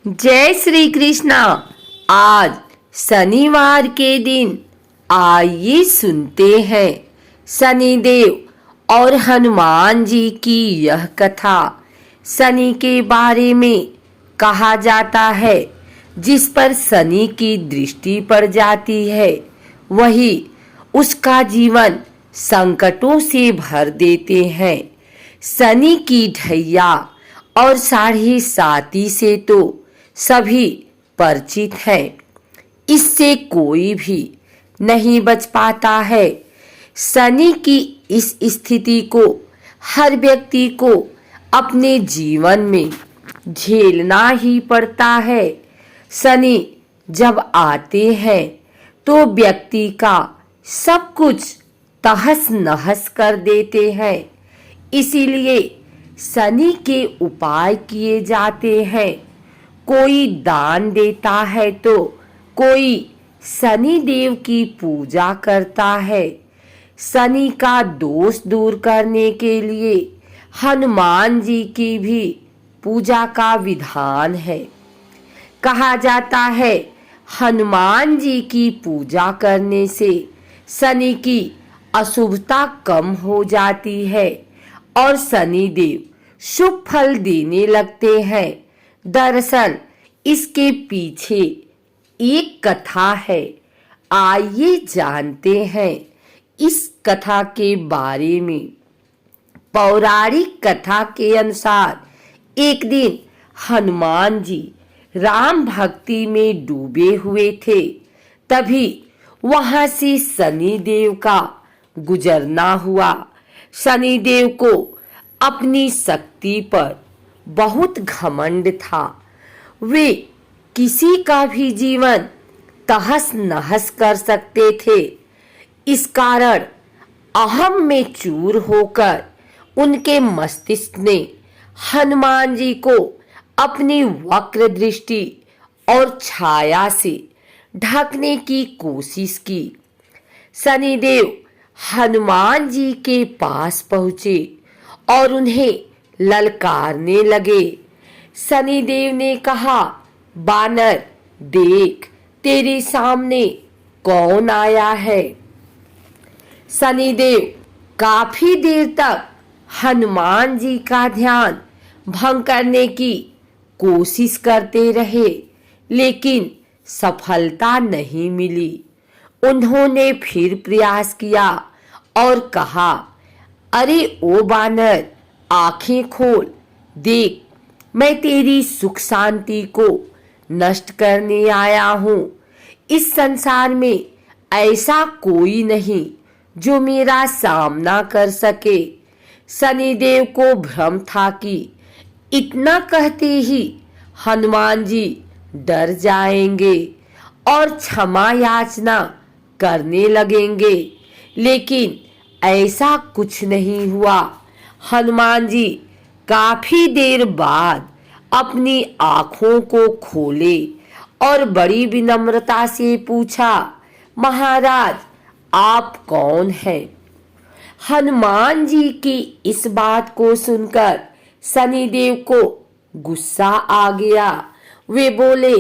जय श्री कृष्णा। आज शनिवार के दिन आइए सुनते हैं शनिदेव और हनुमान जी की यह कथा। शनि के बारे में कहा जाता है जिस पर शनि की दृष्टि पड़ जाती है वही उसका जीवन संकटों से भर देते हैं। शनि की ढैया और 7.5 से तो सभी परिचित हैं। इससे कोई भी नहीं बच पाता है। शनि की इस स्थिति को हर व्यक्ति को अपने जीवन में झेलना ही पड़ता है। शनि जब आते हैं तो व्यक्ति का सब कुछ तहस नहस कर देते हैं। इसीलिए शनि के उपाय किए जाते हैं। कोई दान देता है तो कोई शनि देव की पूजा करता है। शनि का दोष दूर करने के लिए हनुमान जी की भी पूजा का विधान है। कहा जाता है हनुमान जी की पूजा करने से शनि की अशुभता कम हो जाती है और शनि देव शुभ फल देने लगते हैं। दरअसल इसके पीछे एक कथा है। आइए जानते हैं इस कथा के बारे में। पौराणिक कथा के अनुसार एक दिन हनुमान जी राम भक्ति में डूबे हुए थे। तभी वहां से शनि देव का गुजरना हुआ। शनि देव को अपनी शक्ति पर बहुत घमंड था। वे किसी का भी जीवन तहस नहस कर सकते थे। इस कारण अहम में चूर होकर उनके मस्तिष्क ने हनुमान जी को अपनी वक्र दृष्टि और छाया से ढकने की कोशिश की। शनिदेव हनुमान जी के पास पहुंचे और उन्हें ललकारने लगे। शनिदेव ने कहा, बानर देख तेरे सामने कौन आया है। शनिदेव काफी देर तक हनुमान जी का ध्यान भंग करने की कोशिश करते रहे लेकिन सफलता नहीं मिली। उन्होंने फिर प्रयास किया और कहा, अरे ओ बानर आंखें खोल, देख मैं तेरी सुख शांति को नष्ट करने आया हूँ। इस संसार में ऐसा कोई नहीं जो मेरा सामना कर सके। शनिदेव को भ्रम था कि इतना कहते ही हनुमान जी डर जाएंगे और क्षमा याचना करने लगेंगे, लेकिन ऐसा कुछ नहीं हुआ। हनुमान जी काफी देर बाद अपनी आंखों को खोले और बड़ी विनम्रता से पूछा, महाराज आप कौन हैं? हनुमान जी की इस बात को सुनकर शनिदेव को गुस्सा आ गया। वे बोले,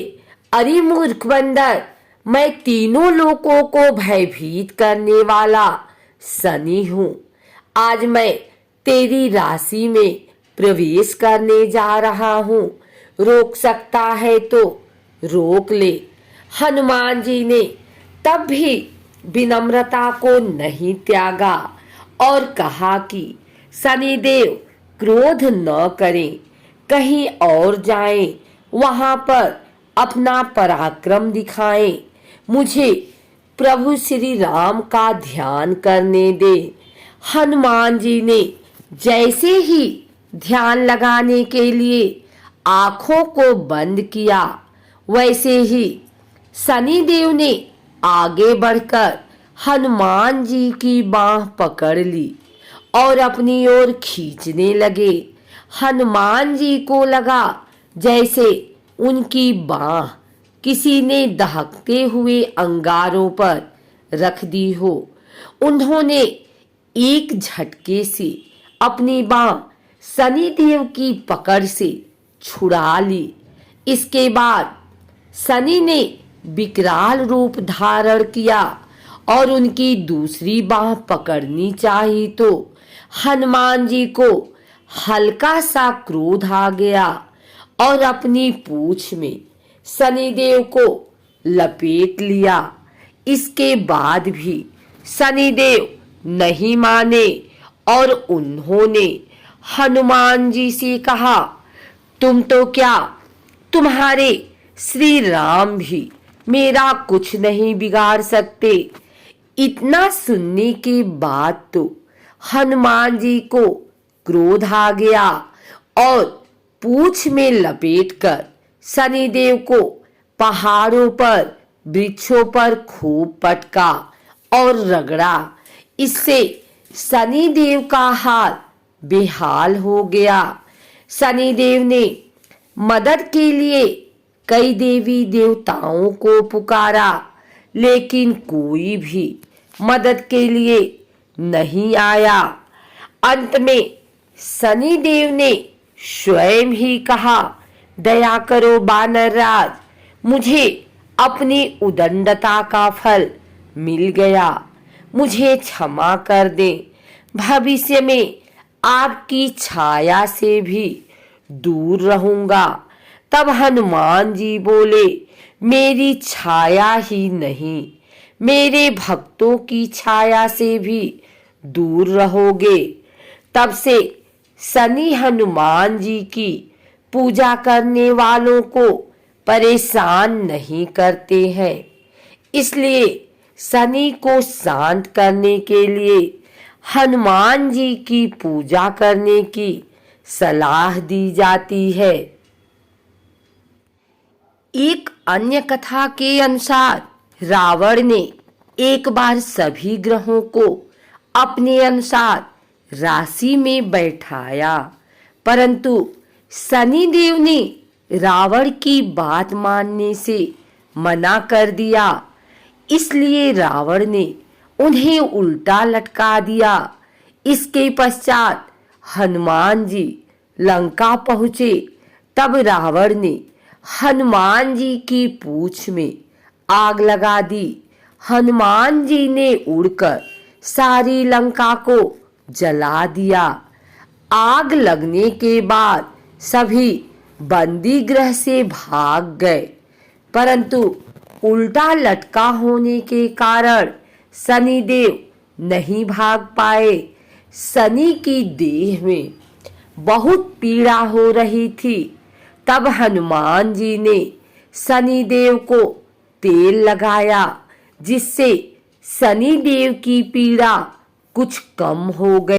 अरे मूर्ख बंदर, मैं तीनों लोगों को भयभीत करने वाला शनि हूँ। आज मैं तेरी राशि में प्रवेश करने जा रहा हूँ। रोक सकता है तो रोक ले। हनुमान जी ने तब भी विनम्रता को नहीं त्यागा और कहा कि शनिदेव क्रोध न करें, कहीं और जाएं, वहां पर अपना पराक्रम दिखाएं। मुझे प्रभु श्री राम का ध्यान करने दे। हनुमान जी ने जैसे ही ध्यान लगाने के लिए आंखों को बंद किया, वैसे ही शनिदेव ने आगे बढ़कर हनुमान जी की बाह पकड़ ली और अपनी ओर खींचने लगे। हनुमान जी को लगा जैसे उनकी बाह किसी ने दहकते हुए अंगारों पर रख दी हो। उन्होंने एक झटके से अपनी बाह शनिदेव की पकड़ से छुड़ा ली, इसके बाद शनि ने विकराल रूप धारण किया और उनकी दूसरी बाह पकड़नी चाहिए तो हनुमान जी को हल्का सा क्रोध आ गया और अपनी पूंछ में शनिदेव को लपेट लिया। इसके बाद भी शनिदेव नहीं माने और उन्होंने हनुमान जी से कहा, तुम तो क्या, तुम्हारे श्री राम भी मेरा कुछ नहीं बिगाड़ सकते। इतना सुनने के बाद तो हनुमान जी को क्रोध आ गया और पूंछ में लपेटकर शनिदेव को पहाड़ों पर, वृक्षों पर खूब पटका और रगड़ा। इससे शनिदेव का हाल बेहाल हो गया। शनिदेव ने मदद के लिए कई देवी देवताओं को पुकारा, लेकिन कोई भी मदद के लिए नहीं आया। अंत में शनिदेव ने स्वयं ही कहा, दया करो बानर राज, मुझे अपनी उदंडता का फल मिल गया, मुझे क्षमा कर दें। भविष्य में आपकी छाया से भी दूर रहूंगा। तब हनुमान जी बोले, मेरी छाया ही नहीं, मेरे भक्तों की छाया से भी दूर रहोगे। तब से शनि हनुमान जी की पूजा करने वालों को परेशान नहीं करते हैं। इसलिए शनि को शांत करने के लिए हनुमान जी की पूजा करने की सलाह दी जाती है। एक अन्य कथा के अनुसार रावण ने एक बार सभी ग्रहों को अपने अनुसार राशि में बैठाया, परंतु शनिदेव ने रावण की बात मानने से मना कर दिया। इसलिए रावण ने उन्हें उल्टा लटका दिया। इसके पश्चात हनुमान जी लंका पहुंचे। तब रावण ने हनुमान जी की पूंछ में आग लगा दी। हनुमान जी ने उड़कर सारी लंका को जला दिया। आग लगने के बाद सभी बंदी गृह से भाग गए, परंतु उल्टा लटका होने के कारण शनिदेव नहीं भाग पाए। शनि की देह में बहुत पीड़ा हो रही थी। तब हनुमान जी ने शनिदेव को तेल लगाया, जिससे शनिदेव की पीड़ा कुछ कम हो गई।